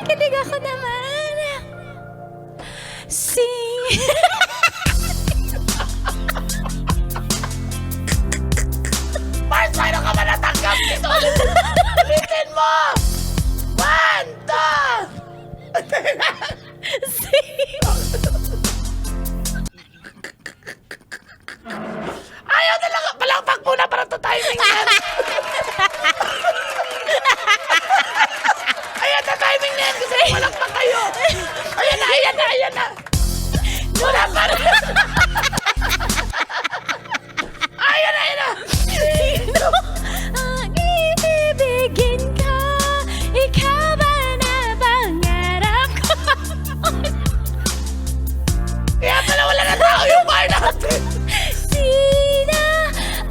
Kinikilig ako naman. Mars, paano ka ba natanggap dito? Ulitin mo! 1, 2! Ayaw na lang! Palakpak muna para to timing yan! Ayan na timing na yan kasi palakpak kayo! Ayan na, ayan na, ayan na! Wala pa rin! Ayan na, ayan na! Sino ang ibibigin ko? Ikaw ba na pangarap ko? Kaya pala wala na tao yung bar natin! Sino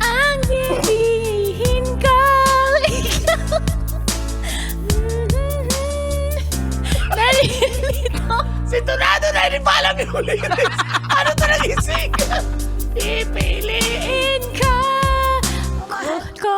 ang pipiliin ko? Ikaw. Nalilito. Sintonado na, hindi pa alam yung huli. Ano ito nagising? Pipiliin! Ko, ko,